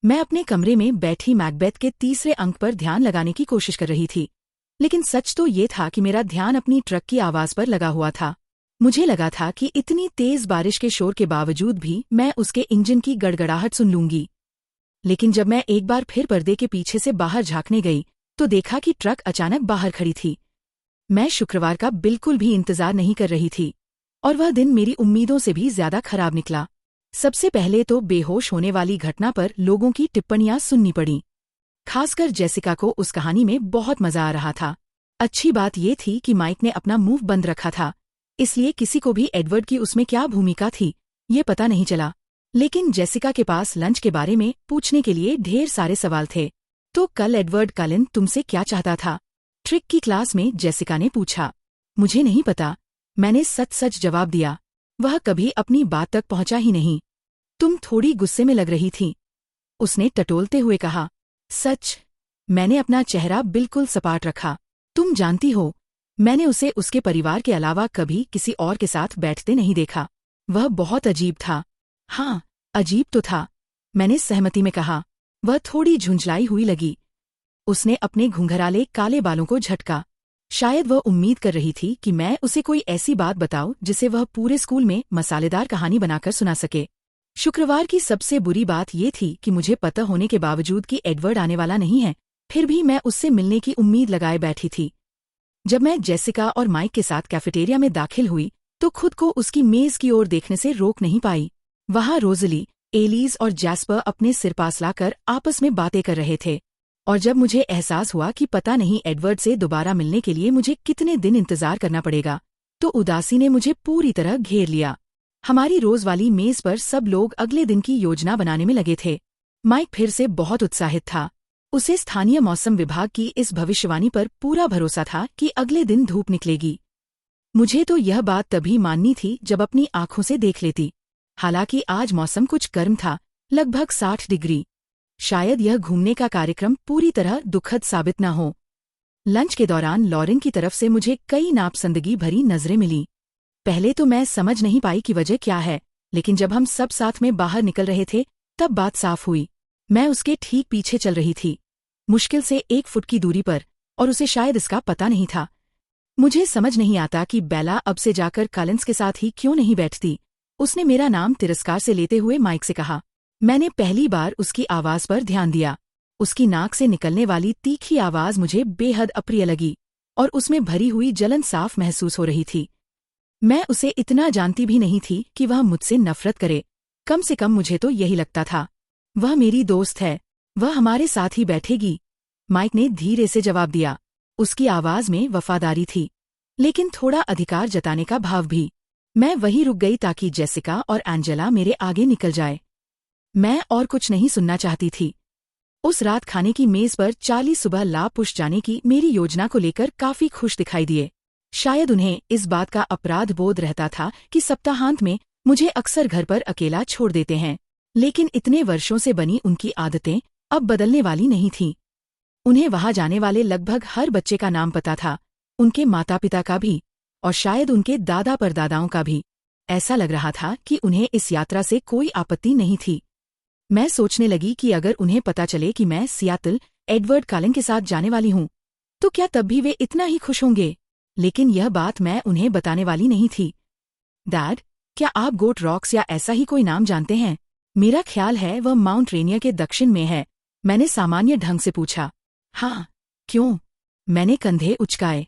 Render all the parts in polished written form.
मैं अपने कमरे में बैठी मैकबेथ के तीसरे अंक पर ध्यान लगाने की कोशिश कर रही थी, लेकिन सच तो ये था कि मेरा ध्यान अपनी ट्रक की आवाज पर लगा हुआ था। मुझे लगा था कि इतनी तेज बारिश के शोर के बावजूद भी मैं उसके इंजन की गड़गड़ाहट सुन लूंगी। लेकिन जब मैं एक बार फिर पर्दे के पीछे से बाहर झांकने गई तो देखा कि ट्रक अचानक बाहर खड़ी थी। मैं शुक्रवार का बिल्कुल भी इंतजार नहीं कर रही थी, और वह दिन मेरी उम्मीदों से भी ज्यादा खराब निकला। सबसे पहले तो बेहोश होने वाली घटना पर लोगों की टिप्पणियां सुननी पड़ी। खासकर जेसिका को उस कहानी में बहुत मजा आ रहा था। अच्छी बात ये थी कि माइक ने अपना मुंह बंद रखा था, इसलिए किसी को भी एडवर्ड की उसमें क्या भूमिका थी ये पता नहीं चला। लेकिन जेसिका के पास लंच के बारे में पूछने के लिए ढेर सारे सवाल थे। तो कल एडवर्ड कलिन तुमसे क्या चाहता था? ट्रिक की क्लास में जेसिका ने पूछा। मुझे नहीं पता, मैंने सच सच जवाब दिया। वह कभी अपनी बात तक पहुंचा ही नहीं। तुम थोड़ी गुस्से में लग रही थी, उसने टटोलते हुए कहा। सच? मैंने अपना चेहरा बिल्कुल सपाट रखा। तुम जानती हो, मैंने उसे उसके परिवार के अलावा कभी किसी और के साथ बैठते नहीं देखा। वह बहुत अजीब था। हाँ, अजीब तो था, मैंने सहमति में कहा। वह थोड़ी झुंझलाई हुई लगी। उसने अपने घुंघराले काले बालों को झटका। शायद वह उम्मीद कर रही थी कि मैं उसे कोई ऐसी बात बताऊं जिसे वह पूरे स्कूल में मसालेदार कहानी बनाकर सुना सके। शुक्रवार की सबसे बुरी बात ये थी कि मुझे पता होने के बावजूद कि एडवर्ड आने वाला नहीं है, फिर भी मैं उससे मिलने की उम्मीद लगाए बैठी थी। जब मैं जेसिका और माइक के साथ कैफेटेरिया में दाखिल हुई तो खुद को उसकी मेज की ओर देखने से रोक नहीं पाई। वहां रोजली, एलीज और जैस्पर अपने सिर पास लाकर आपस में बातें कर रहे थे, और जब मुझे एहसास हुआ कि पता नहीं एडवर्ड से दोबारा मिलने के लिए मुझे कितने दिन इंतजार करना पड़ेगा, तो उदासी ने मुझे पूरी तरह घेर लिया। हमारी रोज वाली मेज पर सब लोग अगले दिन की योजना बनाने में लगे थे। माइक फिर से बहुत उत्साहित था। उसे स्थानीय मौसम विभाग की इस भविष्यवाणी पर पूरा भरोसा था कि अगले दिन धूप निकलेगी। मुझे तो यह बात तभी माननी थी जब अपनी आंखों से देख लेती। हालांकि आज मौसम कुछ गर्म था, लगभग 60 डिग्री। शायद यह घूमने का कार्यक्रम पूरी तरह दुखद साबित न हो। लंच के दौरान लॉरेन की तरफ से मुझे कई नापसंदगी भरी नजरें मिली। पहले तो मैं समझ नहीं पाई कि वजह क्या है, लेकिन जब हम सब साथ में बाहर निकल रहे थे तब बात साफ हुई। मैं उसके ठीक पीछे चल रही थी, मुश्किल से 1 फुट की दूरी पर, और उसे शायद इसका पता नहीं था। मुझे समझ नहीं आता कि बेला अब से जाकर कलिन्स के साथ ही क्यों नहीं बैठती। उसने मेरा नाम तिरस्कार से लेते हुए माइक से कहा। मैंने पहली बार उसकी आवाज पर ध्यान दिया। उसकी नाक से निकलने वाली तीखी आवाज मुझे बेहद अप्रिय लगी, और उसमें भरी हुई जलन साफ महसूस हो रही थी। मैं उसे इतना जानती भी नहीं थी कि वह मुझसे नफरत करे। कम से कम मुझे तो यही लगता था। वह मेरी दोस्त है, वह हमारे साथ ही बैठेगी, माइक ने धीरे से जवाब दिया। उसकी आवाज में वफादारी थी, लेकिन थोड़ा अधिकार जताने का भाव भी। मैं वहीं रुक गई ताकि जेसिका और एंजेला मेरे आगे निकल जाए। मैं और कुछ नहीं सुनना चाहती थी। उस रात खाने की मेज पर चार्ली सुबह लापुश जाने की मेरी योजना को लेकर काफी खुश दिखाई दिए। शायद उन्हें इस बात का अपराध बोध रहता था कि सप्ताहांत में मुझे अक्सर घर पर अकेला छोड़ देते हैं, लेकिन इतने वर्षों से बनी उनकी आदतें अब बदलने वाली नहीं थीं। उन्हें वहां जाने वाले लगभग हर बच्चे का नाम पता था, उनके माता पिता का भी, और शायद उनके दादा परदादाओं का भी। ऐसा लग रहा था कि उन्हें इस यात्रा से कोई आपत्ति नहीं थी। मैं सोचने लगी कि अगर उन्हें पता चले कि मैं सियाटल एडवर्ड कलिन के साथ जाने वाली हूं, तो क्या तब भी वे इतना ही खुश होंगे? लेकिन यह बात मैं उन्हें बताने वाली नहीं थी। डैड, क्या आप गोट रॉक्स या ऐसा ही कोई नाम जानते हैं? मेरा ख्याल है वह माउंट रेनियर के दक्षिण में है, मैंने सामान्य ढंग से पूछा। हाँ, क्यों? मैंने कंधे उचकाए।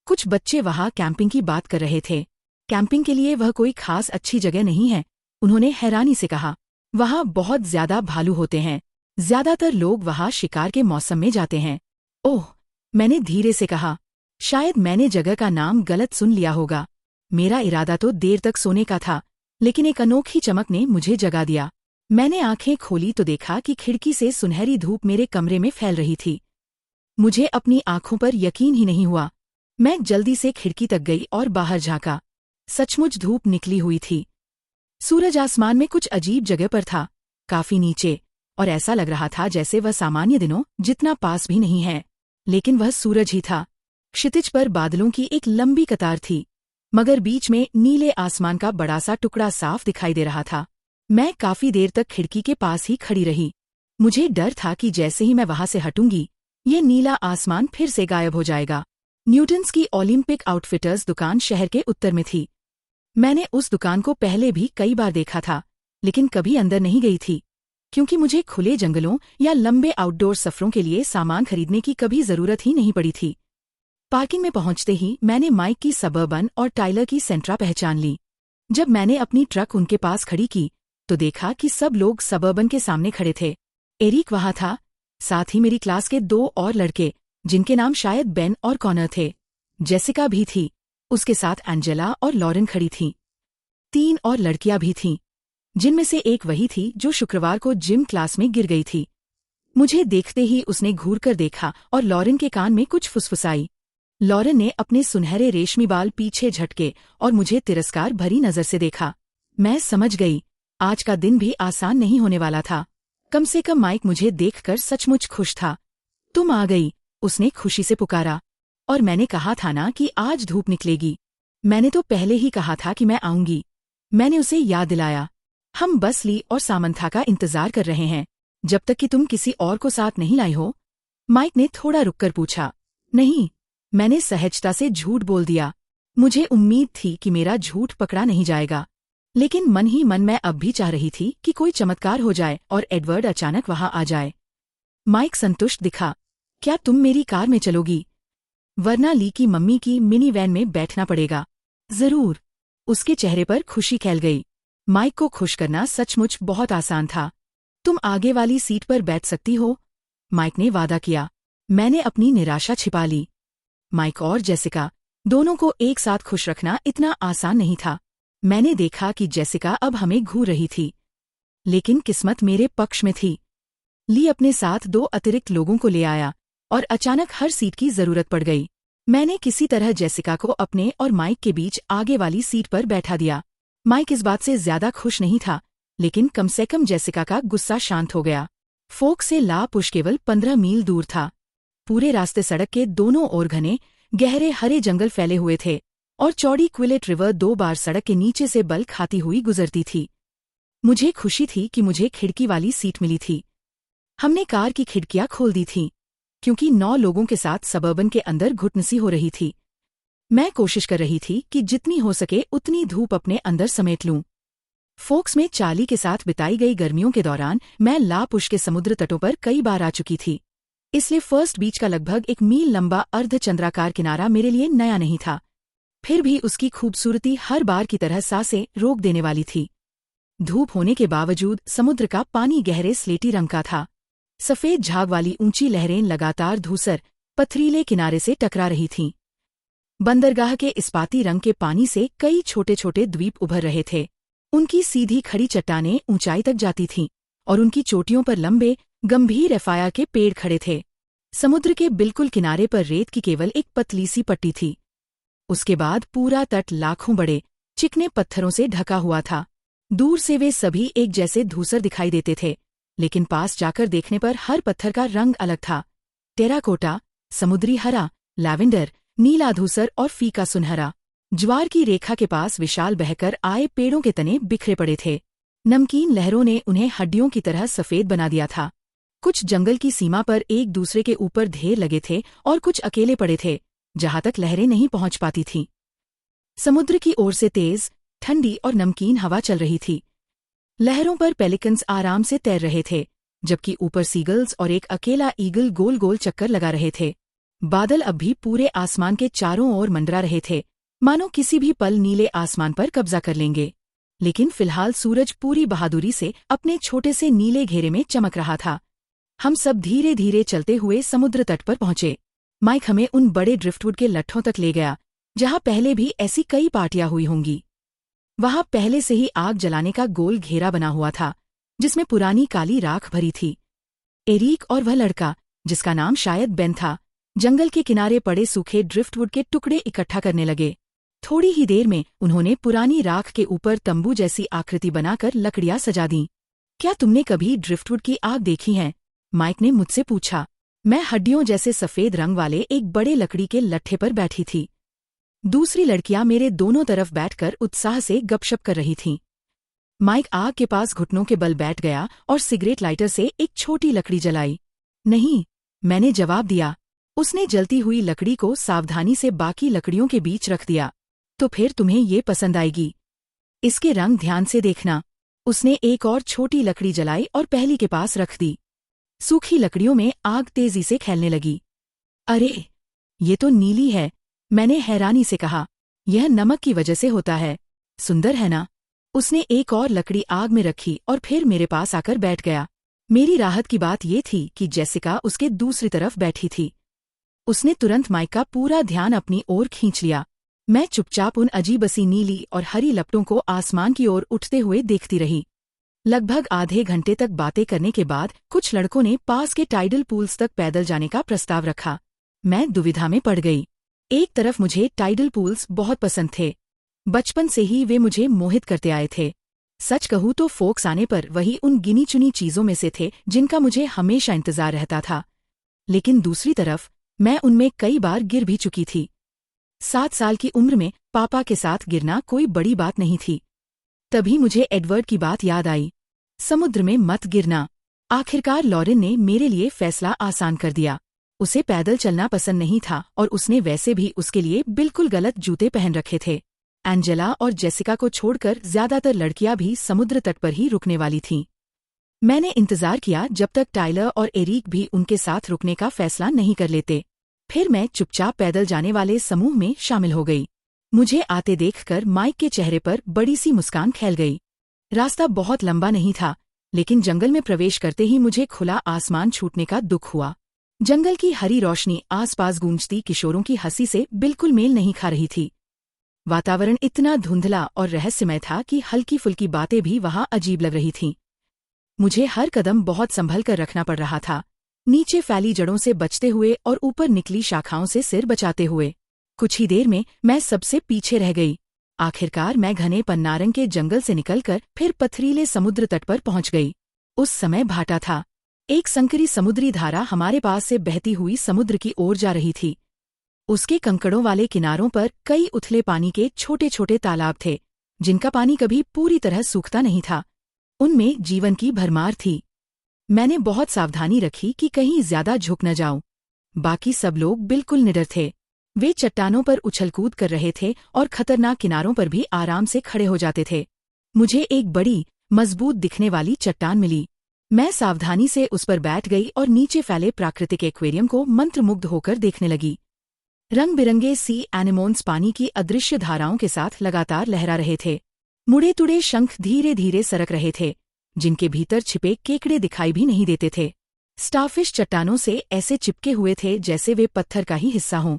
कुछ बच्चे वहां कैंपिंग की बात कर रहे थे। कैंपिंग के लिए वह कोई खास अच्छी जगह नहीं है, उन्होंने हैरानी से कहा। वहां बहुत ज्यादा भालू होते हैं। ज्यादातर लोग वहां शिकार के मौसम में जाते हैं। ओह, मैंने धीरे से कहा। शायद मैंने जगह का नाम गलत सुन लिया होगा। मेरा इरादा तो देर तक सोने का था, लेकिन एक अनोखी चमक ने मुझे जगा दिया। मैंने आंखें खोली तो देखा कि खिड़की से सुनहरी धूप मेरे कमरे में फैल रही थी। मुझे अपनी आंखों पर यकीन ही नहीं हुआ। मैं जल्दी से खिड़की तक गई और बाहर झांका। सचमुच धूप निकली हुई थी। सूरज आसमान में कुछ अजीब जगह पर था, काफी नीचे, और ऐसा लग रहा था जैसे वह सामान्य दिनों जितना पास भी नहीं है। लेकिन वह सूरज ही था। क्षितिज पर बादलों की एक लंबी कतार थी, मगर बीच में नीले आसमान का बड़ा सा टुकड़ा साफ दिखाई दे रहा था। मैं काफी देर तक खिड़की के पास ही खड़ी रही। मुझे डर था कि जैसे ही मैं वहां से हटूंगी, ये नीला आसमान फिर से गायब हो जाएगा। न्यूटन्स की ओलंपिक आउटफिटर्स दुकान शहर के उत्तर में थी। मैंने उस दुकान को पहले भी कई बार देखा था, लेकिन कभी अंदर नहीं गई थी, क्योंकि मुझे खुले जंगलों या लंबे आउटडोर सफरों के लिए सामान खरीदने की कभी जरूरत ही नहीं पड़ी थी। पार्किंग में पहुंचते ही मैंने माइक की सबर्बन और टाइलर की सेंट्रा पहचान ली। जब मैंने अपनी ट्रक उनके पास खड़ी की, तो देखा कि सब लोग सबर्बन के सामने खड़े थे। एरिक वहां था, साथ ही मेरी क्लास के 2 और लड़के, जिनके नाम शायद बेन और कॉनर थे। जेसिका भी थी, उसके साथ एंजेला और लॉरेन खड़ी थीं। 3 और लड़कियां भी थीं, जिनमें से एक वही थी जो शुक्रवार को जिम क्लास में गिर गई थी। मुझे देखते ही उसने घूरकर देखा और लॉरेन के कान में कुछ फुसफुसाई। लॉरेन ने अपने सुनहरे रेशमी बाल पीछे झटके और मुझे तिरस्कार भरी नजर से देखा। मैं समझ गई, आज का दिन भी आसान नहीं होने वाला था। कम से कम माइक मुझे देखकर सचमुच खुश था। तुम आ गई, उसने खुशी से पुकारा। और मैंने कहा था ना कि आज धूप निकलेगी। मैंने तो पहले ही कहा था कि मैं आऊंगी, मैंने उसे याद दिलाया। हम बस ली और सामंथा का इंतजार कर रहे हैं, जब तक कि तुम किसी और को साथ नहीं लाई हो। माइक ने थोड़ा रुककर पूछा। नहीं, मैंने सहजता से झूठ बोल दिया। मुझे उम्मीद थी कि मेरा झूठ पकड़ा नहीं जाएगा, लेकिन मन ही मन मैं अब भी चाह रही थी कि कोई चमत्कार हो जाए और एडवर्ड अचानक वहां आ जाए। माइक संतुष्ट दिखा। क्या तुम मेरी कार में चलोगी? वरना ली की मम्मी की मिनी वैन में बैठना पड़ेगा। जरूर। उसके चेहरे पर खुशी फैल गई। माइक को खुश करना सचमुच बहुत आसान था। तुम आगे वाली सीट पर बैठ सकती हो, माइक ने वादा किया। मैंने अपनी निराशा छिपा ली। माइक और जेसिका दोनों को एक साथ खुश रखना इतना आसान नहीं था। मैंने देखा कि जेसिका अब हमें घूर रही थी, लेकिन किस्मत मेरे पक्ष में थी। ली अपने साथ 2 अतिरिक्त लोगों को ले आया और अचानक हर सीट की जरूरत पड़ गई। मैंने किसी तरह जेसिका को अपने और माइक के बीच आगे वाली सीट पर बैठा दिया। माइक इस बात से ज्यादा खुश नहीं था, लेकिन कम से कम जेसिका का गुस्सा शांत हो गया। फोक से ला पुश केवल 15 मील दूर था। पूरे रास्ते सड़क के दोनों ओर घने गहरे हरे जंगल फैले हुए थे और चौड़ी क्विलेट रिवर 2 बार सड़क के नीचे से बल खाती हुई गुजरती थी। मुझे खुशी थी कि मुझे खिड़की वाली सीट मिली थी। हमने कार की खिड़कियां खोल दी थीं, क्योंकि 9 लोगों के साथ सबर्बन के अंदर घुटनसी हो रही थी। मैं कोशिश कर रही थी कि जितनी हो सके उतनी धूप अपने अंदर समेट लूं। फोक्स में चार्ली के साथ बिताई गई गर्मियों के दौरान मैं ला पुश के समुद्र तटों पर कई बार आ चुकी थी, इसलिए फर्स्ट बीच का लगभग 1 मील लंबा अर्धचंद्राकार किनारा मेरे लिए नया नहीं था। फिर भी उसकी खूबसूरती हर बार की तरह सांसें रोक देने वाली थी। धूप होने के बावजूद समुद्र का पानी गहरे स्लेटी रंग का था। सफेद झाग वाली ऊंची लहरें लगातार धूसर पथरीले किनारे से टकरा रही थीं। बंदरगाह के इस्पाती रंग के पानी से कई छोटे छोटे द्वीप उभर रहे थे। उनकी सीधी खड़ी चट्टानें ऊंचाई तक जाती थीं और उनकी चोटियों पर लंबे गंभीर एफआईआर के पेड़ खड़े थे। समुद्र के बिल्कुल किनारे पर रेत की केवल एक पतली सी पट्टी थी। उसके बाद पूरा तट लाखों बड़े चिकने पत्थरों से ढका हुआ था। दूर से वे सभी एक जैसे धूसर दिखाई देते थे, लेकिन पास जाकर देखने पर हर पत्थर का रंग अलग था। टेराकोटा, समुद्री हरा, लैवेंडर, नीला धूसर और फीका सुनहरा। ज्वार की रेखा के पास विशाल बहकर आए पेड़ों के तने बिखरे पड़े थे। नमकीन लहरों ने उन्हें हड्डियों की तरह सफेद बना दिया था। कुछ जंगल की सीमा पर एक दूसरे के ऊपर ढेर लगे थे और कुछ अकेले पड़े थे, जहां तक लहरें नहीं पहुंच पाती थीं। समुद्र की ओर से तेज, ठंडी और नमकीन हवा चल रही थी। लहरों पर पेलिकन्स आराम से तैर रहे थे, जबकि ऊपर सीगल्स और एक अकेला ईगल गोल गोल चक्कर लगा रहे थे। बादल अब भी पूरे आसमान के चारों ओर मंडरा रहे थे, मानो किसी भी पल नीले आसमान पर कब्जा कर लेंगे। लेकिन फिलहाल सूरज पूरी बहादुरी से अपने छोटे से नीले घेरे में चमक रहा था। हम सब धीरे धीरे चलते हुए समुद्र तट पर पहुंचे। माइक हमें उन बड़े ड्रिफ्टवुड के लट्ठों तक ले गया, जहां पहले भी ऐसी कई पार्टियां हुई होंगी। वहां पहले से ही आग जलाने का गोल घेरा बना हुआ था, जिसमें पुरानी काली राख भरी थी। एरिक और वह लड़का, जिसका नाम शायद बेन था, जंगल के किनारे पड़े सूखे ड्रिफ्टवुड के टुकड़े इकट्ठा करने लगे। थोड़ी ही देर में उन्होंने पुरानी राख के ऊपर तंबू जैसी आकृति बनाकर लकड़ियां सजा दीं। क्या तुमने कभी ड्रिफ्टवुड की आग देखी है? माइक ने मुझसे पूछा। मैं हड्डियों जैसे सफेद रंग वाले एक बड़े लकड़ी के लट्ठे पर बैठी थी। दूसरी लड़कियां मेरे दोनों तरफ बैठकर उत्साह से गपशप कर रही थीं। माइक आग के पास घुटनों के बल बैठ गया और सिगरेट लाइटर से एक छोटी लकड़ी जलाई। नहीं, मैंने जवाब दिया। उसने जलती हुई लकड़ी को सावधानी से बाकी लकड़ियों के बीच रख दिया। तो फिर तुम्हें ये पसंद आएगी। इसके रंग ध्यान से देखना। उसने एक और छोटी लकड़ी जलाई और पहली के पास रख दी। सूखी लकड़ियों में आग तेजी से खैलने लगी। अरे, ये तो नीली है, मैंने हैरानी से कहा। यह नमक की वजह से होता है। सुंदर है ना? उसने एक और लकड़ी आग में रखी और फिर मेरे पास आकर बैठ गया। मेरी राहत की बात ये थी कि जेसिका उसके दूसरी तरफ बैठी थी। उसने तुरंत माइक का पूरा ध्यान अपनी ओर खींच लिया। मैं चुपचाप उन अजीबसी नीली और हरी लपटों को आसमान की ओर उठते हुए देखती रही। लगभग आधे घंटे तक बातें करने के बाद कुछ लड़कों ने पास के टाइडल पूल्स तक पैदल जाने का प्रस्ताव रखा। मैं दुविधा में पड़ गई। एक तरफ मुझे टाइडल पूल्स बहुत पसंद थे। बचपन से ही वे मुझे मोहित करते आए थे। सच कहूँ तो फोक्स आने पर वही उन गिनी चुनी चीजों में से थे जिनका मुझे हमेशा इंतजार रहता था। लेकिन दूसरी तरफ मैं उनमें कई बार गिर भी चुकी थी। 7 साल की उम्र में पापा के साथ गिरना कोई बड़ी बात नहीं थी। तभी मुझे एडवर्ड की बात याद आई। समुद्र में मत गिरना। आखिरकार लॉरेन ने मेरे लिए फैसला आसान कर दिया। उसे पैदल चलना पसंद नहीं था और उसने वैसे भी उसके लिए बिल्कुल गलत जूते पहन रखे थे। एंजेला और जेसिका को छोड़कर ज्यादातर लड़कियां भी समुद्र तट पर ही रुकने वाली थीं। मैंने इंतजार किया जब तक टाइलर और एरिक भी उनके साथ रुकने का फैसला नहीं कर लेते। फिर मैं चुपचाप पैदल जाने वाले समूह में शामिल हो गई। मुझे आते देखकर माइक के चेहरे पर बड़ी सी मुस्कान खिल गई। रास्ता बहुत लंबा नहीं था, लेकिन जंगल में प्रवेश करते ही मुझे खुला आसमान छूटने का दुख हुआ। जंगल की हरी रोशनी आसपास गूंजती किशोरों की हंसी से बिल्कुल मेल नहीं खा रही थी। वातावरण इतना धुंधला और रहस्यमय था कि हल्की फुल्की बातें भी वहां अजीब लग रही थीं। मुझे हर कदम बहुत संभल कर रखना पड़ रहा था, नीचे फैली जड़ों से बचते हुए और ऊपर निकली शाखाओं से सिर बचाते हुए। कुछ ही देर में मैं सबसे पीछे रह गई। आखिरकार मैं घने पन्नारंग के जंगल से निकलकर फिर पथरीले समुद्र तट पर पहुंच गई। उस समय भाटा था। एक संकरी समुद्री धारा हमारे पास से बहती हुई समुद्र की ओर जा रही थी। उसके कंकड़ों वाले किनारों पर कई उथले पानी के छोटे छोटे तालाब थे, जिनका पानी कभी पूरी तरह सूखता नहीं था। उनमें जीवन की भरमार थी। मैंने बहुत सावधानी रखी कि कहीं ज्यादा झुक न जाऊं। बाकी सब लोग बिल्कुल निडर थे। वे चट्टानों पर उछलकूद कर रहे थे और खतरनाक किनारों पर भी आराम से खड़े हो जाते थे। मुझे एक बड़ी, मजबूत दिखने वाली चट्टान मिली। मैं सावधानी से उस पर बैठ गई और नीचे फैले प्राकृतिक एक्वेरियम को मंत्रमुग्ध होकर देखने लगी। रंग बिरंगे सी एनेमोन्स पानी की अदृश्य धाराओं के साथ लगातार लहरा रहे थे। मुड़े तुड़े शंख धीरे धीरे सरक रहे थे, जिनके भीतर छिपे केकड़े दिखाई भी नहीं देते थे। स्टारफिश चट्टानों से ऐसे चिपके हुए थे जैसे वे पत्थर का ही हिस्सा हों।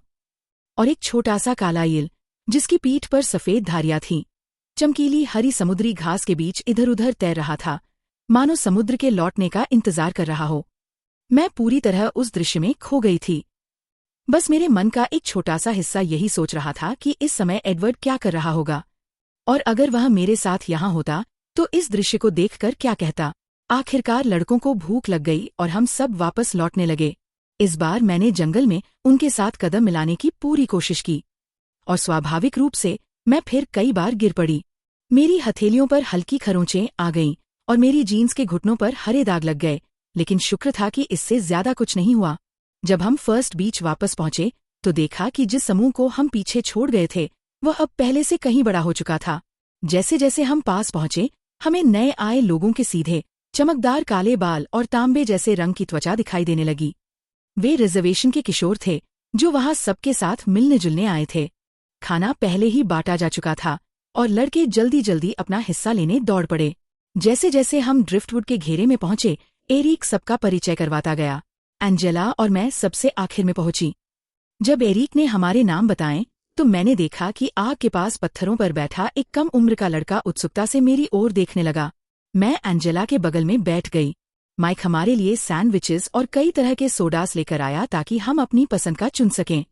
और एक छोटा सा काला ईल, जिसकी पीठ पर सफेद धारियां थीं, चमकीली हरी समुद्री घास के बीच इधर उधर तैर रहा था, मानो समुद्र के लौटने का इंतजार कर रहा हो। मैं पूरी तरह उस दृश्य में खो गई थी। बस मेरे मन का एक छोटा सा हिस्सा यही सोच रहा था कि इस समय एडवर्ड क्या कर रहा होगा, और अगर वह मेरे साथ यहाँ होता तो इस दृश्य को देखकर क्या कहता। आखिरकार लड़कों को भूख लग गई और हम सब वापस लौटने लगे। इस बार मैंने जंगल में उनके साथ कदम मिलाने की पूरी कोशिश की, और स्वाभाविक रूप से मैं फिर कई बार गिर पड़ी। मेरी हथेलियों पर हल्की खरोंचें आ गईं और मेरी जीन्स के घुटनों पर हरे दाग लग गए, लेकिन शुक्र था कि इससे ज्यादा कुछ नहीं हुआ। जब हम फर्स्ट बीच वापस पहुंचे तो देखा कि जिस समूह को हम पीछे छोड़ गए थे वह अब पहले से कहीं बड़ा हो चुका था। जैसे जैसे हम पास पहुंचे, हमें नए आए लोगों के सीधे, चमकदार काले बाल और तांबे जैसे रंग की त्वचा दिखाई देने लगी। वे रिजर्वेशन के किशोर थे जो वहां सबके साथ मिलने जुलने आए थे। खाना पहले ही बांटा जा चुका था और लड़के जल्दी जल्दी अपना हिस्सा लेने दौड़ पड़े। जैसे जैसे हम ड्रिफ्टवुड के घेरे में पहुंचे, एरिक सबका परिचय करवाता गया। एंजेला और मैं सबसे आखिर में पहुंची। जब एरिक ने हमारे नाम बताए तो मैंने देखा कि आग के पास पत्थरों पर बैठा एक कम उम्र का लड़का उत्सुकता से मेरी ओर देखने लगा। मैं एंजेला के बगल में बैठ गई। माइक हमारे लिए सैंडविचेस और कई तरह के सोडास लेकर आया ताकि हम अपनी पसंद का चुन सकें।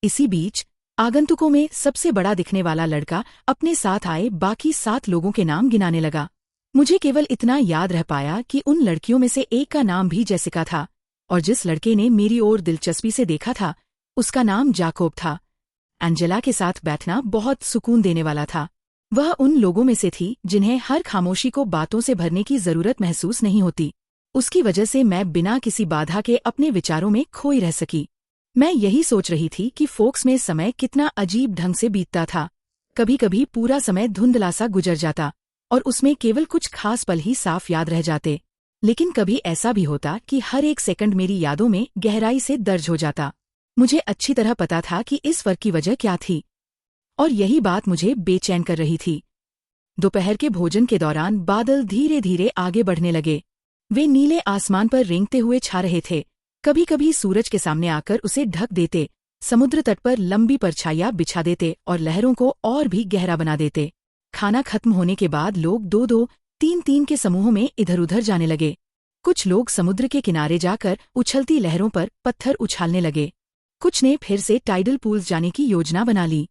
इसी बीच आगंतुकों में सबसे बड़ा दिखने वाला लड़का अपने साथ आए बाकी 7 लोगों के नाम गिनाने लगा। मुझे केवल इतना याद रह पाया कि उन लड़कियों में से एक का नाम भी जेसिका था, और जिस लड़के ने मेरी ओर दिलचस्पी से देखा था उसका नाम जाकोब था। एंजेला के साथ बैठना बहुत सुकून देने वाला था। वह उन लोगों में से थी जिन्हें हर खामोशी को बातों से भरने की जरूरत महसूस नहीं होती। उसकी वजह से मैं बिना किसी बाधा के अपने विचारों में खोई रह सकी। मैं यही सोच रही थी कि फोक्स में समय कितना अजीब ढंग से बीतता था। कभी कभी पूरा समय धुंधला सा गुजर जाता और उसमें केवल कुछ खास पल ही साफ याद रह जाते, लेकिन कभी ऐसा भी होता कि हर एक सेकंड मेरी यादों में गहराई से दर्ज हो जाता। मुझे अच्छी तरह पता था कि इस फर्क की वजह क्या थी, और यही बात मुझे बेचैन कर रही थी। दोपहर के भोजन के दौरान बादल धीरे धीरे आगे बढ़ने लगे। वे नीले आसमान पर रेंगते हुए छा रहे थे, कभी कभी सूरज के सामने आकर उसे ढक देते, समुद्र तट पर लंबी परछाइयां बिछा देते और लहरों को और भी गहरा बना देते। खाना खत्म होने के बाद लोग दो दो, तीन तीन के समूहों में इधर उधर जाने लगे। कुछ लोग समुद्र के किनारे जाकर उछलती लहरों पर पत्थर उछालने लगे। कुछ ने फिर से टाइडल पूल्स जाने की योजना बना ली।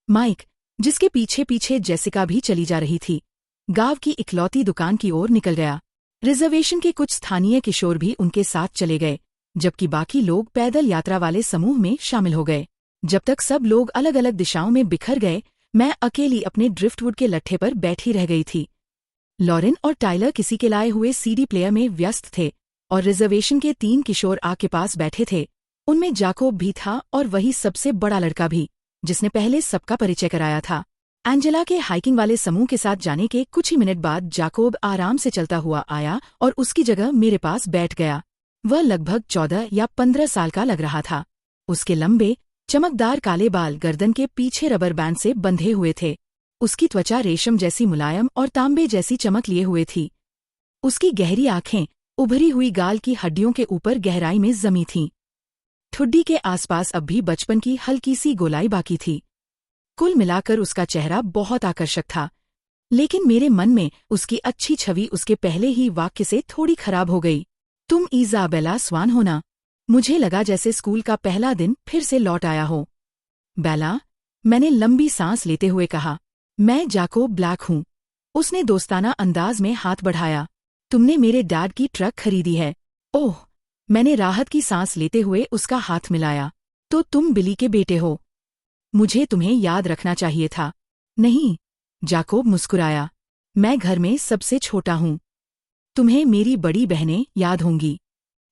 माइक, जिसके पीछे पीछे जेसिका भी चली जा रही थी, गांव की इकलौती दुकान की ओर निकल गया। रिजर्वेशन के कुछ स्थानीय किशोर भी उनके साथ चले गए, जबकि बाकी लोग पैदल यात्रा वाले समूह में शामिल हो गए। जब तक सब लोग अलग अलग दिशाओं में बिखर गए, मैं अकेली अपने ड्रिफ्टवुड के लट्ठे पर बैठी रह गई थी। लॉरेन और टाइलर किसी के लाए हुए सीडी प्लेयर में व्यस्त थे और रिजर्वेशन के 3 किशोर आग के पास बैठे थे। उनमें जाकोब भी था और वही सबसे बड़ा लड़का भी, जिसने पहले सबका परिचय कराया था। एंजेला के हाइकिंग वाले समूह के साथ जाने के कुछ ही मिनट बाद जाकोब आराम से चलता हुआ आया और उसकी जगह मेरे पास बैठ गया। वह लगभग 14 या 15 साल का लग रहा था। उसके लंबे, चमकदार काले बाल गर्दन के पीछे रबर बैंड से बंधे हुए थे। उसकी त्वचा रेशम जैसी मुलायम और तांबे जैसी चमक लिए हुए थी। उसकी गहरी आंखें उभरी हुई गाल की हड्डियों के ऊपर गहराई में जमी थीं। ठुड्डी के आसपास अब भी बचपन की हल्की सी गोलाई बाकी थी। कुल मिलाकर उसका चेहरा बहुत आकर्षक था, लेकिन मेरे मन में उसकी अच्छी छवि उसके पहले ही वाक्य से थोड़ी खराब हो गई। तुम इज़ाबेला स्वान हो ना? मुझे लगा जैसे स्कूल का पहला दिन फिर से लौट आया हो। बेला, मैंने लंबी सांस लेते हुए कहा। मैं जाकोब ब्लैक हूँ। उसने दोस्ताना अंदाज में हाथ बढ़ाया। तुमने मेरे डैड की ट्रक खरीदी है। ओह, मैंने राहत की सांस लेते हुए उसका हाथ मिलाया। तो तुम बिली के बेटे हो। मुझे तुम्हें याद रखना चाहिए था। नहीं, जाकोब मुस्कुराया। मैं घर में सबसे छोटा हूँ। तुम्हें मेरी बड़ी बहनें याद होंगी,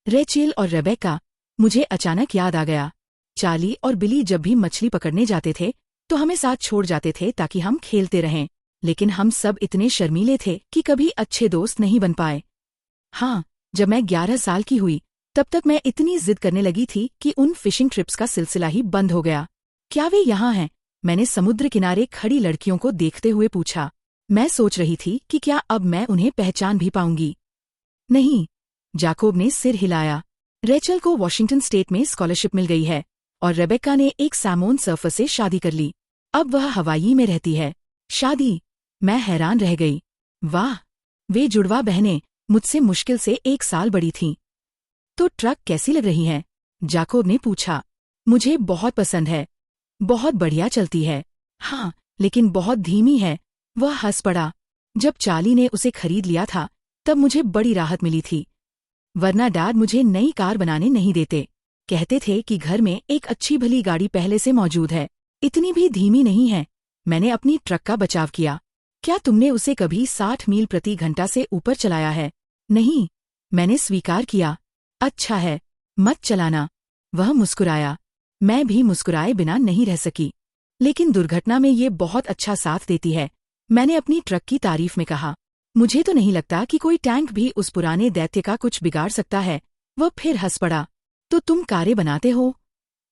रेचेल और रेबेका। मुझे अचानक याद आ गया। चार्ली और बिली जब भी मछली पकड़ने जाते थे तो हमें साथ छोड़ जाते थे ताकि हम खेलते रहें, लेकिन हम सब इतने शर्मीले थे कि कभी अच्छे दोस्त नहीं बन पाए। हाँ, जब मैं 11 साल की हुई तब तक मैं इतनी जिद करने लगी थी कि उन फिशिंग ट्रिप्स का सिलसिला ही बंद हो गया। क्या वे यहाँ हैं? मैंने समुद्र किनारे खड़ी लड़कियों को देखते हुए पूछा। मैं सोच रही थी कि क्या अब मैं उन्हें पहचान भी पाऊंगी। नहीं, जाकोब ने सिर हिलाया। रेचल को वॉशिंगटन स्टेट में स्कॉलरशिप मिल गई है और रेबेका ने एक सैमोन सर्फर से शादी कर ली। अब वह हवाई में रहती है। शादी? मैं हैरान रह गई। वाह, वे जुड़वा बहनें मुझसे मुश्किल से 1 साल बड़ी थीं। तो ट्रक कैसी लग रही है? जाकोब ने पूछा। मुझे बहुत पसंद है। बहुत बढ़िया चलती है। हाँ, लेकिन बहुत धीमी है। वह हंस पड़ा। जब चार्ली ने उसे खरीद लिया था तब मुझे बड़ी राहत मिली थी, वरना डैड मुझे नई कार बनाने नहीं देते। कहते थे कि घर में एक अच्छी भली गाड़ी पहले से मौजूद है, इतनी भी धीमी नहीं है। मैंने अपनी ट्रक का बचाव किया। क्या तुमने उसे कभी 60 मील प्रति घंटा से ऊपर चलाया है? नहीं, मैंने स्वीकार किया। अच्छा है, मत चलाना। वह मुस्कुराया। मैं भी मुस्कुराए बिना नहीं रह सकी। लेकिन दुर्घटना में ये बहुत अच्छा साथ देती है, मैंने अपनी ट्रक की तारीफ में कहा। मुझे तो नहीं लगता कि कोई टैंक भी उस पुराने दैत्य का कुछ बिगाड़ सकता है। वह फिर हंस पड़ा। तो तुम कारें बनाते हो?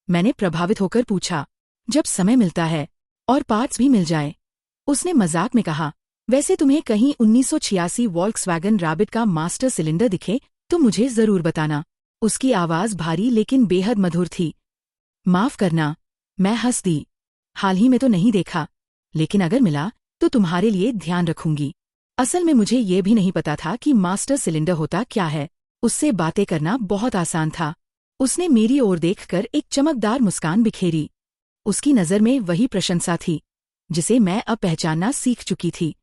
मैंने प्रभावित होकर पूछा। जब समय मिलता है और पार्ट्स भी मिल जाए, उसने मजाक में कहा। वैसे तुम्हें कहीं 1986 वॉल्क्सवैगन रैबिट का मास्टर सिलेंडर दिखे तो मुझे जरूर बताना। उसकी आवाज भारी लेकिन बेहद मधुर थी। माफ करना, मैं हंस दी। हाल ही में तो नहीं देखा, लेकिन अगर मिला तो तुम्हारे लिए ध्यान रखूंगी। असल में मुझे ये भी नहीं पता था कि मास्टर सिलेंडर होता क्या है। उससे बातें करना बहुत आसान था। उसने मेरी ओर देखकर एक चमकदार मुस्कान बिखेरी। उसकी नज़र में वही प्रशंसा थी जिसे मैं अब पहचानना सीख चुकी थी।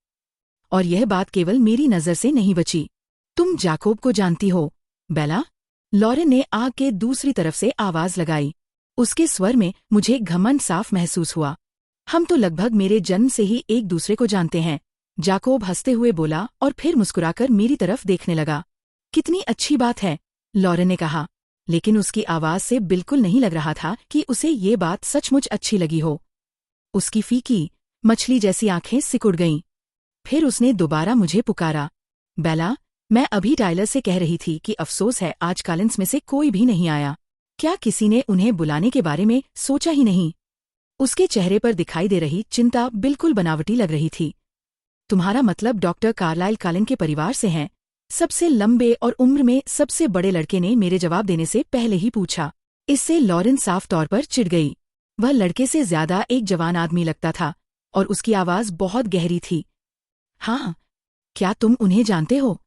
और यह बात केवल मेरी नज़र से नहीं बची। तुम जाकोब को जानती हो, बेला? लॉरेन ने आग के दूसरी तरफ से आवाज लगाई। उसके स्वर में मुझे घमंड साफ महसूस हुआ। हम तो लगभग मेरे जन्म से ही एक दूसरे को जानते हैं। जाकोब हंसते हुए बोला और फिर मुस्कुराकर मेरी तरफ देखने लगा। कितनी अच्छी बात है, लॉरेन ने कहा, लेकिन उसकी आवाज से बिल्कुल नहीं लग रहा था कि उसे ये बात सचमुच अच्छी लगी हो। उसकी फीकी, मछली जैसी आंखें सिकुड़ गईं। फिर उसने दोबारा मुझे पुकारा, बेला। मैं अभी टाइलर से कह रही थी कि अफसोस है आज कॉलिंस में से कोई भी नहीं आया। क्या किसी ने उन्हें बुलाने के बारे में सोचा ही नहीं? उसके चेहरे पर दिखाई दे रही चिंता बिल्कुल बनावटी लग रही थी। तुम्हारा मतलब डॉक्टर कार्लाइल कॉलिन के परिवार से हैं? सबसे लंबे और उम्र में सबसे बड़े लड़के ने मेरे जवाब देने से पहले ही पूछा। इससे लॉरेन साफ तौर पर चिढ़ गई। वह लड़के से ज्यादा एक जवान आदमी लगता था और उसकी आवाज बहुत गहरी थी। हाँ, क्या तुम उन्हें जानते हो?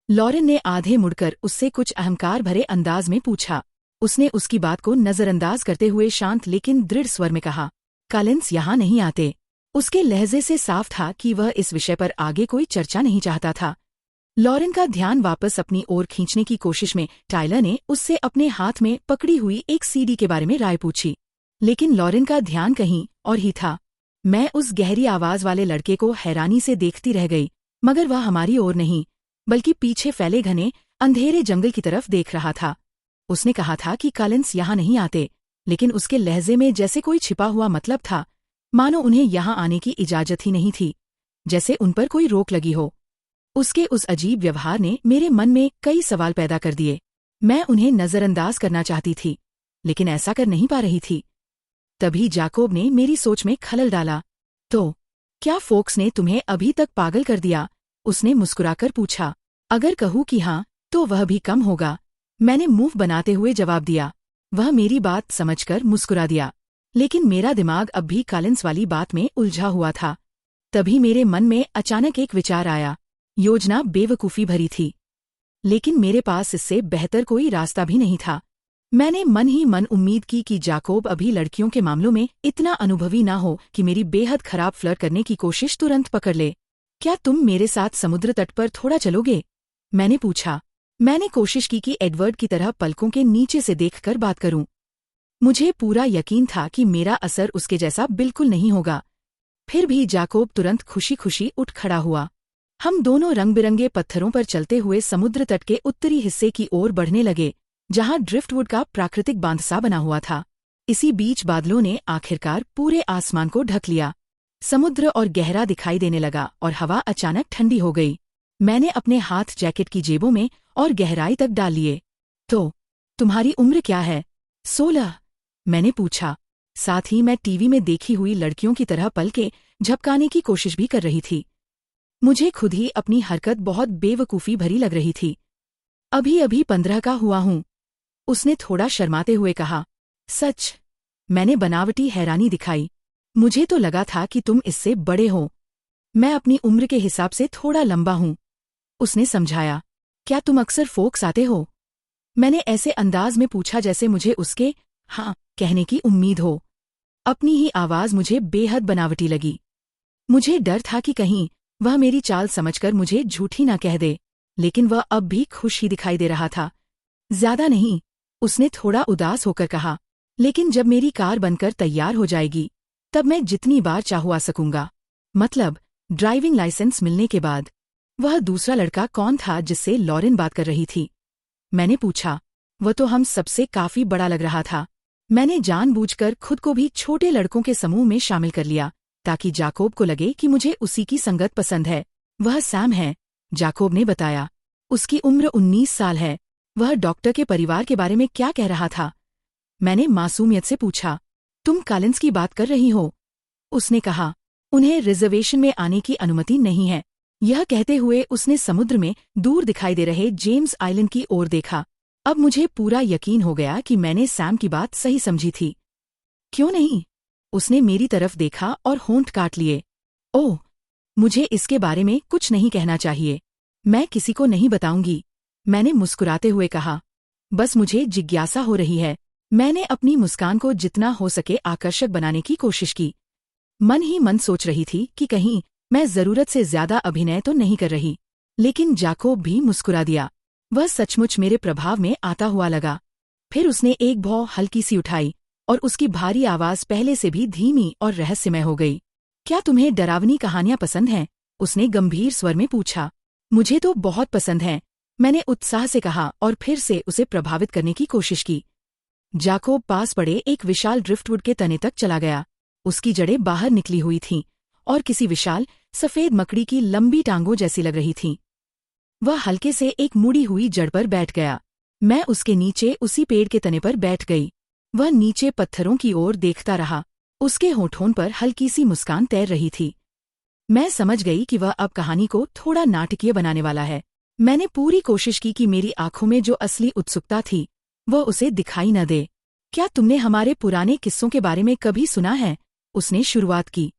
लॉरेन ने आधे मुड़कर उससे कुछ अहंकार भरे अंदाज में पूछा। उसने उसकी बात को नजरअंदाज करते हुए शांत लेकिन दृढ़ स्वर में कहा, कॉलिंस यहाँ नहीं आते। उसके लहजे से साफ था कि वह इस विषय पर आगे कोई चर्चा नहीं चाहता था। लॉरेन का ध्यान वापस अपनी ओर खींचने की कोशिश में टाइलर ने उससे अपने हाथ में पकड़ी हुई एक सीडी के बारे में राय पूछी, लेकिन लॉरेन का ध्यान कहीं और ही था। मैं उस गहरी आवाज वाले लड़के को हैरानी से देखती रह गई, मगर वह हमारी ओर नहीं बल्कि पीछे फैले घने अंधेरे जंगल की तरफ देख रहा था। उसने कहा था कि कॉलिंस यहाँ नहीं आते, लेकिन उसके लहजे में जैसे कोई छिपा हुआ मतलब था, मानो उन्हें यहाँ आने की इजाजत ही नहीं थी, जैसे उन पर कोई रोक लगी हो। उसके उस अजीब व्यवहार ने मेरे मन में कई सवाल पैदा कर दिए। मैं उन्हें नजरअंदाज करना चाहती थी, लेकिन ऐसा कर नहीं पा रही थी। तभी जाकोब ने मेरी सोच में खलल डाला। तो क्या फोक्स ने तुम्हें अभी तक पागल कर दिया? उसने मुस्कुराकर पूछा। अगर कहूँ कि हाँ, तो वह भी कम होगा, मैंने मुंह बनाते हुए जवाब दिया। वह मेरी बात समझकर मुस्कुरा दिया, लेकिन मेरा दिमाग अब भी कॉलिंस वाली बात में उलझा हुआ था। तभी मेरे मन में अचानक एक विचार आया। योजना बेवकूफ़ी भरी थी, लेकिन मेरे पास इससे बेहतर कोई रास्ता भी नहीं था। मैंने मन ही मन उम्मीद की कि जाकोब अभी लड़कियों के मामलों में इतना अनुभवी ना हो कि मेरी बेहद खराब फ्लर्ट करने की कोशिश तुरंत पकड़ ले। क्या तुम मेरे साथ समुद्र तट पर थोड़ा चलोगे? मैंने पूछा। मैंने कोशिश की कि एडवर्ड की तरह पलकों के नीचे से देखकर बात करूं। मुझे पूरा यकीन था कि मेरा असर उसके जैसा बिल्कुल नहीं होगा। फिर भी जाकोब तुरंत खुशी खुशी उठ खड़ा हुआ। हम दोनों रंग बिरंगे पत्थरों पर चलते हुए समुद्र तट के उत्तरी हिस्से की ओर बढ़ने लगे, जहां ड्रिफ्टवुड का प्राकृतिक बांध सा बना हुआ था। इसी बीच बादलों ने आखिरकार पूरे आसमान को ढक लिया। समुद्र और गहरा दिखाई देने लगा और हवा अचानक ठंडी हो गई। मैंने अपने हाथ जैकेट की जेबों में और गहराई तक डाल लिए। तो तुम्हारी उम्र क्या है? 16, मैंने पूछा। साथ ही मैं टीवी में देखी हुई लड़कियों की तरह पलके झपकाने की कोशिश भी कर रही थी। मुझे खुद ही अपनी हरकत बहुत बेवकूफ़ी भरी लग रही थी। अभी अभी 15 का हुआ हूँ, उसने थोड़ा शर्माते हुए कहा। सच? मैंने बनावटी हैरानी दिखाई। मुझे तो लगा था कि तुम इससे बड़े हो। मैं अपनी उम्र के हिसाब से थोड़ा लंबा हूँ, उसने समझाया। क्या तुम अक्सर फोक्स आते हो? मैंने ऐसे अंदाज में पूछा जैसे मुझे उसके हाँ कहने की उम्मीद हो। अपनी ही आवाज मुझे बेहद बनावटी लगी। मुझे डर था कि कहीं वह मेरी चाल समझकर मुझे झूठी ना कह दे, लेकिन वह अब भी खुश ही दिखाई दे रहा था। ज्यादा नहीं, उसने थोड़ा उदास होकर कहा, लेकिन जब मेरी कार बनकर तैयार हो जाएगी तब मैं जितनी बार चाहूँ आ सकूंगा। मतलब ड्राइविंग लाइसेंस मिलने के बाद। वह दूसरा लड़का कौन था जिससे लॉरेन बात कर रही थी? मैंने पूछा। वह तो हम सबसे काफी बड़ा लग रहा था। मैंने जानबूझकर खुद को भी छोटे लड़कों के समूह में शामिल कर लिया ताकि जाकोब को लगे कि मुझे उसी की संगत पसंद है। वह सैम है, जाकोब ने बताया। उसकी उम्र 19 साल है। वह डॉक्टर के परिवार के बारे में क्या कह रहा था? मैंने मासूमियत से पूछा। तुम कॉलिंस की बात कर रही हो? उसने कहा। उन्हें रिजर्वेशन में आने की अनुमति नहीं है। यह कहते हुए उसने समुद्र में दूर दिखाई दे रहे जेम्स आइलैंड की ओर देखा। अब मुझे पूरा यकीन हो गया कि मैंने सैम की बात सही समझी थी। क्यों नहीं? उसने मेरी तरफ देखा और होंठ काट लिए। ओह, मुझे इसके बारे में कुछ नहीं कहना चाहिए। मैं किसी को नहीं बताऊंगी, मैंने मुस्कुराते हुए कहा। बस मुझे जिज्ञासा हो रही है। मैंने अपनी मुस्कान को जितना हो सके आकर्षक बनाने की कोशिश की। मन ही मन सोच रही थी कि कहीं मैं जरूरत से ज्यादा अभिनय तो नहीं कर रही। लेकिन जाकोब भी मुस्कुरा दिया। वह सचमुच मेरे प्रभाव में आता हुआ लगा। फिर उसने एक भौं हल्की सी उठाई और उसकी भारी आवाज पहले से भी धीमी और रहस्यमय हो गई। क्या तुम्हें डरावनी कहानियां पसंद हैं? उसने गंभीर स्वर में पूछा। मुझे तो बहुत पसंद हैं, मैंने उत्साह से कहा और फिर से उसे प्रभावित करने की कोशिश की। जाकोब पास पड़े एक विशाल ड्रिफ्टवुड के तने तक चला गया। उसकी जड़ें बाहर निकली हुई थीं और किसी विशाल सफेद मकड़ी की लंबी टांगों जैसी लग रही थीं। वह हल्के से एक मुड़ी हुई जड़ पर बैठ गया। मैं उसके नीचे उसी पेड़ के तने पर बैठ गई। वह नीचे पत्थरों की ओर देखता रहा। उसके होठों पर हल्की सी मुस्कान तैर रही थी। मैं समझ गई कि वह अब कहानी को थोड़ा नाटकीय बनाने वाला है। मैंने पूरी कोशिश की कि मेरी आंखों में जो असली उत्सुकता थी वह उसे दिखाई न दे। क्या तुमने हमारे पुराने किस्सों के बारे में कभी सुना है? उसने शुरुआत की।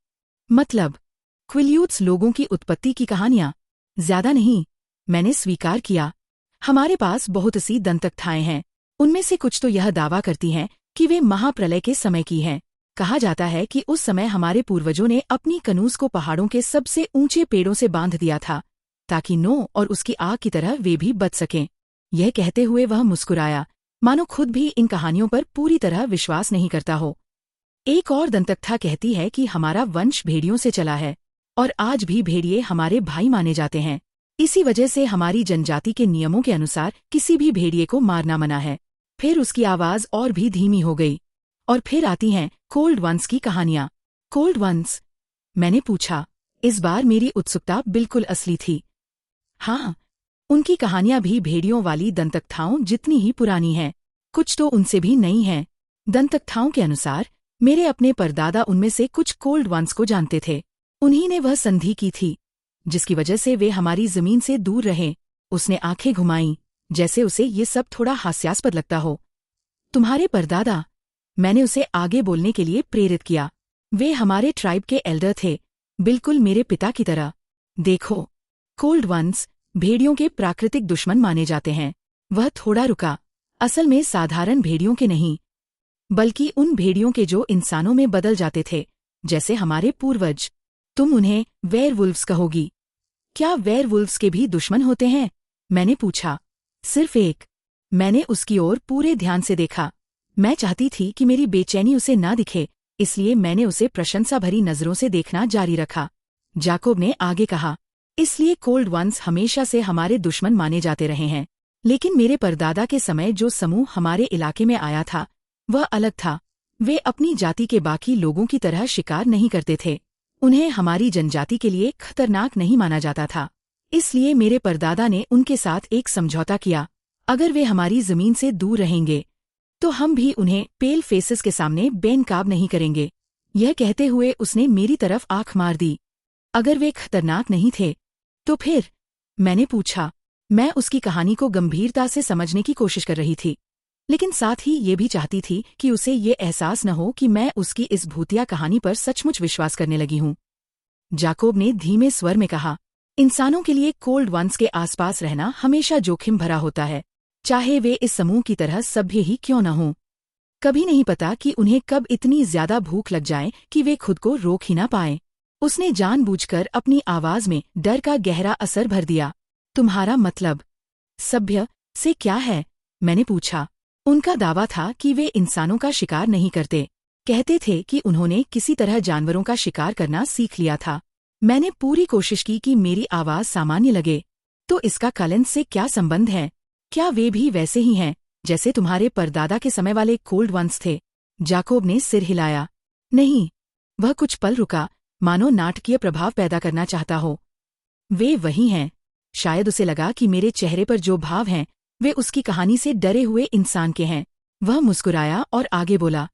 मतलब, क्विल्यूट्स लोगों की उत्पत्ति की कहानियां? ज्यादा नहीं, मैंने स्वीकार किया। हमारे पास बहुत सी दंतकथाएं हैं। उनमें से कुछ तो यह दावा करती हैं कि वे महाप्रलय के समय की हैं। कहा जाता है कि उस समय हमारे पूर्वजों ने अपनी कनूस को पहाड़ों के सबसे ऊंचे पेड़ों से बांध दिया था ताकि नो और उसकी आग की तरह वे भी बच सकें। यह कहते हुए वह मुस्कुराया, मानो खुद भी इन कहानियों पर पूरी तरह विश्वास नहीं करता हो। एक और दंतकथा कहती है कि हमारा वंश भेड़ियों से चला है और आज भी भेड़िए हमारे भाई माने जाते हैं। इसी वजह से हमारी जनजाति के नियमों के अनुसार किसी भी भेड़िए को मारना मना है। फिर उसकी आवाज और भी धीमी हो गई। और फिर आती हैं कोल्ड वंस की कहानियां। Cold ones? मैंने पूछा। इस बार मेरी उत्सुकता बिल्कुल असली थी। हाँ, उनकी कहानियां भी भेड़ियों वाली दंतकथाओं जितनी ही पुरानी हैं। कुछ तो उनसे भी नई हैं। दंतकथाओं के अनुसार मेरे अपने परदादा उनमें से कुछ कोल्ड वंस को जानते थे। उन्हीं ने वह संधि की थी जिसकी वजह से वे हमारी जमीन से दूर रहे। उसने आंखें घुमाईं, जैसे उसे ये सब थोड़ा हास्यास्पद लगता हो। तुम्हारे परदादा? मैंने उसे आगे बोलने के लिए प्रेरित किया। वे हमारे ट्राइब के एल्डर थे, बिल्कुल मेरे पिता की तरह। देखो, कोल्ड वंस भेड़ियों के प्राकृतिक दुश्मन माने जाते हैं। वह थोड़ा रुका। असल में साधारण भेड़ियों के नहीं, बल्कि उन भेड़ियों के जो इंसानों में बदल जाते थे, जैसे हमारे पूर्वज। तुम उन्हें वेयरवुल्व्स कहोगी। क्या वेयरवुल्व्स के भी दुश्मन होते हैं? मैंने पूछा। सिर्फ एक। मैंने उसकी ओर पूरे ध्यान से देखा। मैं चाहती थी कि मेरी बेचैनी उसे ना दिखे, इसलिए मैंने उसे प्रशंसा भरी नजरों से देखना जारी रखा। जाकोब ने आगे कहा, इसलिए कोल्ड वंस हमेशा से हमारे दुश्मन माने जाते रहे हैं। लेकिन मेरे परदादा के समय जो समूह हमारे इलाके में आया था वह अलग था। वे अपनी जाति के बाकी लोगों की तरह शिकार नहीं करते थे। उन्हें हमारी जनजाति के लिए खतरनाक नहीं माना जाता था। इसलिए मेरे परदादा ने उनके साथ एक समझौता किया। अगर वे हमारी जमीन से दूर रहेंगे तो हम भी उन्हें पेल फेसेस के सामने बेनकाब नहीं करेंगे। यह कहते हुए उसने मेरी तरफ आंख मार दी। अगर वे खतरनाक नहीं थे तो फिर? मैंने पूछा। मैं उसकी कहानी को गंभीरता से समझने की कोशिश कर रही थी, लेकिन साथ ही ये भी चाहती थी कि उसे ये एहसास न हो कि मैं उसकी इस भूतिया कहानी पर सचमुच विश्वास करने लगी हूँ। जाकोब ने धीमे स्वर में कहा, इंसानों के लिए कोल्ड वंस के आसपास रहना हमेशा जोखिम भरा होता है, चाहे वे इस समूह की तरह सभ्य ही क्यों न हों। कभी नहीं पता कि उन्हें कब इतनी ज्यादा भूख लग जाए कि वे खुद को रोक ही ना पाएं। उसने जानबूझकर अपनी आवाज में डर का गहरा असर भर दिया। तुम्हारा मतलब सभ्य से क्या है? मैंने पूछा। उनका दावा था कि वे इंसानों का शिकार नहीं करते। कहते थे कि उन्होंने किसी तरह जानवरों का शिकार करना सीख लिया था। मैंने पूरी कोशिश की कि मेरी आवाज सामान्य लगे। तो इसका कलन से क्या संबंध है? क्या वे भी वैसे ही हैं जैसे तुम्हारे परदादा के समय वाले कोल्ड वंस थे? जाकोब ने सिर हिलाया। नहीं। वह कुछ पल रुका, मानो नाटकीय प्रभाव पैदा करना चाहता हो। वे वही हैं। शायद उसे लगा कि मेरे चेहरे पर जो भाव हैं वे उसकी कहानी से डरे हुए इंसान के हैं। वह मुस्कुराया और आगे बोला,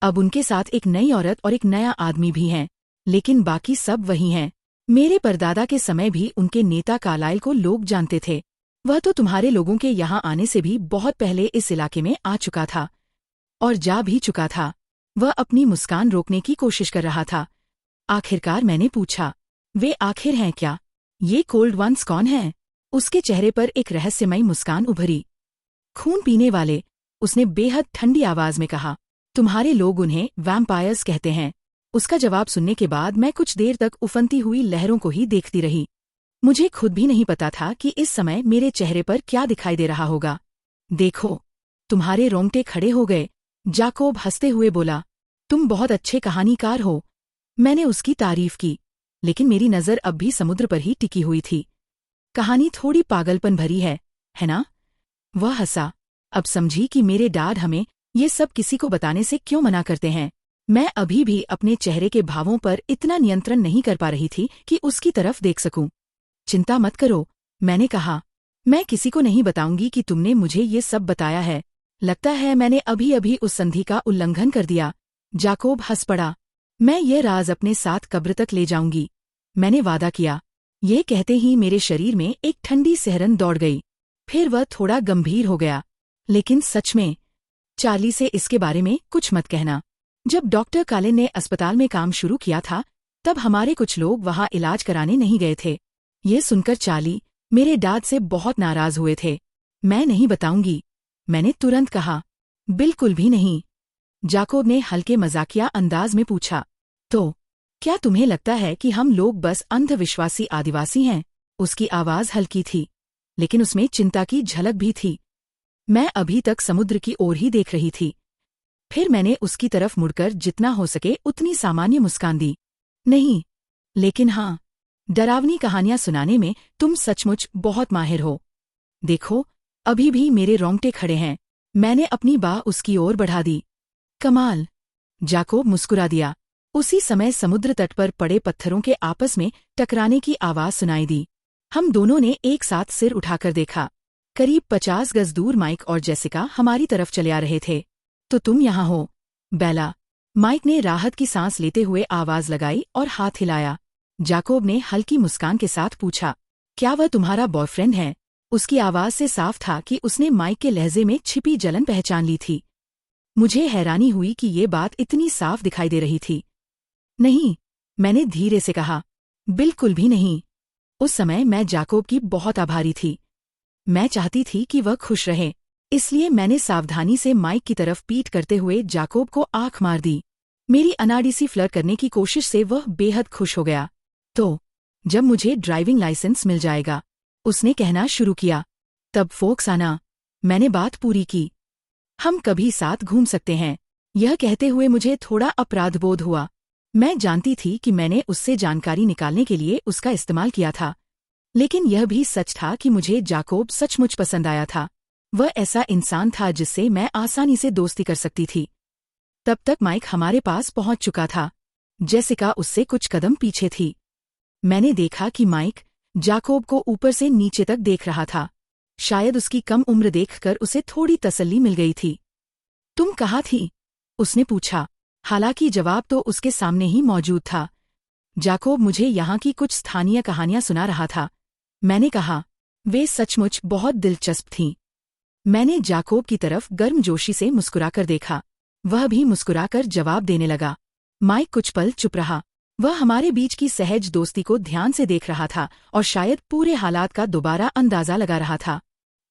अब उनके साथ एक नई औरत और एक नया आदमी भी हैं, लेकिन बाकी सब वही हैं। मेरे परदादा के समय भी उनके नेता कार्लाइल को लोग जानते थे। वह तो तुम्हारे लोगों के यहाँ आने से भी बहुत पहले इस इलाके में आ चुका था और जा भी चुका था। वह अपनी मुस्कान रोकने की कोशिश कर रहा था। आखिरकार मैंने पूछा, वे आखिर हैं क्या? ये कोल्ड वंस कौन हैं? उसके चेहरे पर एक रहस्यमयी मुस्कान उभरी। खून पीने वाले, उसने बेहद ठंडी आवाज में कहा। तुम्हारे लोग उन्हें वैम्पायर्स कहते हैं। उसका जवाब सुनने के बाद मैं कुछ देर तक उफनती हुई लहरों को ही देखती रही। मुझे खुद भी नहीं पता था कि इस समय मेरे चेहरे पर क्या दिखाई दे रहा होगा। देखो, तुम्हारे रोंगटे खड़े हो गए। जाकोब हंसते हुए बोला, तुम बहुत अच्छे कहानीकार हो। मैंने उसकी तारीफ की, लेकिन मेरी नज़र अब भी समुद्र पर ही टिकी हुई थी। कहानी थोड़ी पागलपन भरी है ना? वह हंसा। अब समझी कि मेरे डैड हमें ये सब किसी को बताने से क्यों मना करते हैं। मैं अभी भी अपने चेहरे के भावों पर इतना नियंत्रण नहीं कर पा रही थी कि उसकी तरफ देख सकूं। चिंता मत करो, मैंने कहा। मैं किसी को नहीं बताऊंगी कि तुमने मुझे ये सब बताया है। लगता है मैंने अभी अभी उस संधि का उल्लंघन कर दिया। जाकोब हंस पड़ा। मैं ये राज अपने साथ कब्र तक ले जाऊंगी, मैंने वादा किया। ये कहते ही मेरे शरीर में एक ठंडी सिहरन दौड़ गई। फिर वह थोड़ा गंभीर हो गया। लेकिन सच में, चार्ली से इसके बारे में कुछ मत कहना। जब डॉक्टर कालिन ने अस्पताल में काम शुरू किया था, तब हमारे कुछ लोग वहां इलाज कराने नहीं गए थे। ये सुनकर चार्ली मेरे डैड से बहुत नाराज हुए थे। मैं नहीं बताऊंगी, मैंने तुरंत कहा। बिल्कुल भी नहीं, जाकोब ने हल्के मजाकिया अंदाज में पूछा। तो क्या तुम्हें लगता है कि हम लोग बस अंधविश्वासी आदिवासी हैं? उसकी आवाज हल्की थी, लेकिन उसमें चिंता की झलक भी थी। मैं अभी तक समुद्र की ओर ही देख रही थी। फिर मैंने उसकी तरफ मुड़कर जितना हो सके उतनी सामान्य मुस्कान दी। नहीं, लेकिन हाँ, डरावनी कहानियां सुनाने में तुम सचमुच बहुत माहिर हो। देखो, अभी भी मेरे रोंगटे खड़े हैं। मैंने अपनी बाह उसकी ओर बढ़ा दी। कमाल, जाकोब मुस्कुरा दिया। उसी समय समुद्र तट पर पड़े पत्थरों के आपस में टकराने की आवाज सुनाई दी। हम दोनों ने एक साथ सिर उठाकर देखा। करीब 50 गज दूर माइक और जेसिका हमारी तरफ चले आ रहे थे। तो तुम यहाँ हो, बेला? माइक ने राहत की सांस लेते हुए आवाज लगाई और हाथ हिलाया। जाकोब ने हल्की मुस्कान के साथ पूछा, क्या वह तुम्हारा बॉयफ्रेंड है? उसकी आवाज से साफ था कि उसने माइक के लहजे में छिपी जलन पहचान ली थी। मुझे हैरानी हुई कि ये बात इतनी साफ दिखाई दे रही थी। नहीं, मैंने धीरे से कहा, बिल्कुल भी नहीं। उस समय मैं जाकोब की बहुत आभारी थी। मैं चाहती थी कि वह खुश रहे, इसलिए मैंने सावधानी से माइक की तरफ पीठ करते हुए जाकोब को आंख मार दी। मेरी अनाड़ी सी फ्लर्ट करने की कोशिश से वह बेहद खुश हो गया। तो जब मुझे ड्राइविंग लाइसेंस मिल जाएगा, उसने कहना शुरू किया, तब फोक्स आना। मैंने बात पूरी की। हम कभी साथ घूम सकते हैं। यह कहते हुए मुझे थोड़ा अपराधबोध हुआ। मैं जानती थी कि मैंने उससे जानकारी निकालने के लिए उसका इस्तेमाल किया था, लेकिन यह भी सच था कि मुझे जाकोब सचमुच पसंद आया था। वह ऐसा इंसान था जिससे मैं आसानी से दोस्ती कर सकती थी। तब तक माइक हमारे पास पहुंच चुका था। जेसिका उससे कुछ कदम पीछे थी। मैंने देखा कि माइक जाकोब को ऊपर से नीचे तक देख रहा था। शायद उसकी कम उम्र देखकर उसे थोड़ी तसल्ली मिल गई थी। तुम कहाँ थी? उसने पूछा। हालांकि जवाब तो उसके सामने ही मौजूद था। जाकोब मुझे यहाँ की कुछ स्थानीय कहानियां सुना रहा था, मैंने कहा। वे सचमुच बहुत दिलचस्प थीं। मैंने जाकोब की तरफ गर्मजोशी से मुस्कुराकर देखा। वह भी मुस्कुराकर जवाब देने लगा। माइक कुछ पल चुप रहा। वह हमारे बीच की सहज दोस्ती को ध्यान से देख रहा था और शायद पूरे हालात का दोबारा अंदाजा लगा रहा था।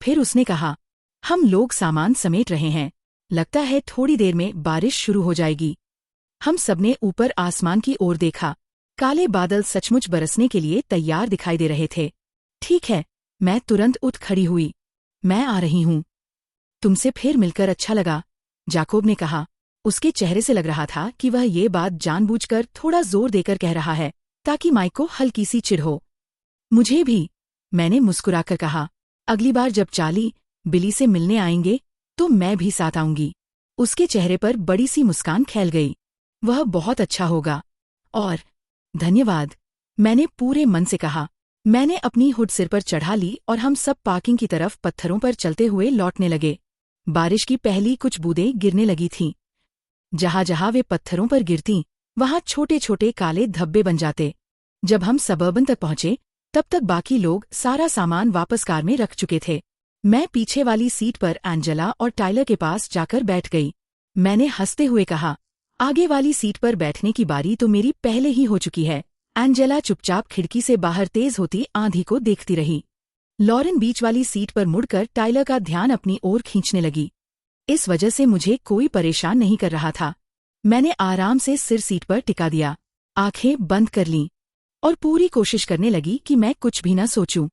फिर उसने कहा, हम लोग सामान समेट रहे हैं। लगता है थोड़ी देर में बारिश शुरू हो जाएगी। हम सबने ऊपर आसमान की ओर देखा। काले बादल सचमुच बरसने के लिए तैयार दिखाई दे रहे थे। ठीक है, मैं तुरंत उठ खड़ी हुई। मैं आ रही हूँ। तुमसे फिर मिलकर अच्छा लगा, जाकोब ने कहा। उसके चेहरे से लग रहा था कि वह ये बात जानबूझकर थोड़ा जोर देकर कह रहा है, ताकि माइक को हल्की सी चिढ़ हो। मुझे भी, मैंने मुस्कुराकर कहा। अगली बार जब चार्ली बिली से मिलने आएंगे, तो मैं भी साथ आऊंगी। उसके चेहरे पर बड़ी सी मुस्कान खेल गई। वह बहुत अच्छा होगा। और धन्यवाद, मैंने पूरे मन से कहा। मैंने अपनी हुड सिर पर चढ़ा ली और हम सब पार्किंग की तरफ पत्थरों पर चलते हुए लौटने लगे। बारिश की पहली कुछ बूंदें गिरने लगी थीं। जहां जहां वे पत्थरों पर गिरतीं, वहां छोटे छोटे काले धब्बे बन जाते। जब हम सबर्बन तक पहुंचे, तब तक बाकी लोग सारा सामान वापस कार में रख चुके थे। मैं पीछे वाली सीट पर एंजेला और टाइलर के पास जाकर बैठ गई। मैंने हंसते हुए कहा, आगे वाली सीट पर बैठने की बारी तो मेरी पहले ही हो चुकी है। एंजेला चुपचाप खिड़की से बाहर तेज होती आंधी को देखती रही। लॉरेन बीच वाली सीट पर मुड़कर टाइलर का ध्यान अपनी ओर खींचने लगी। इस वजह से मुझे कोई परेशान नहीं कर रहा था। मैंने आराम से सिर सीट पर टिका दिया, आंखें बंद कर लीं और पूरी कोशिश करने लगी कि मैं कुछ भी न सोचूं।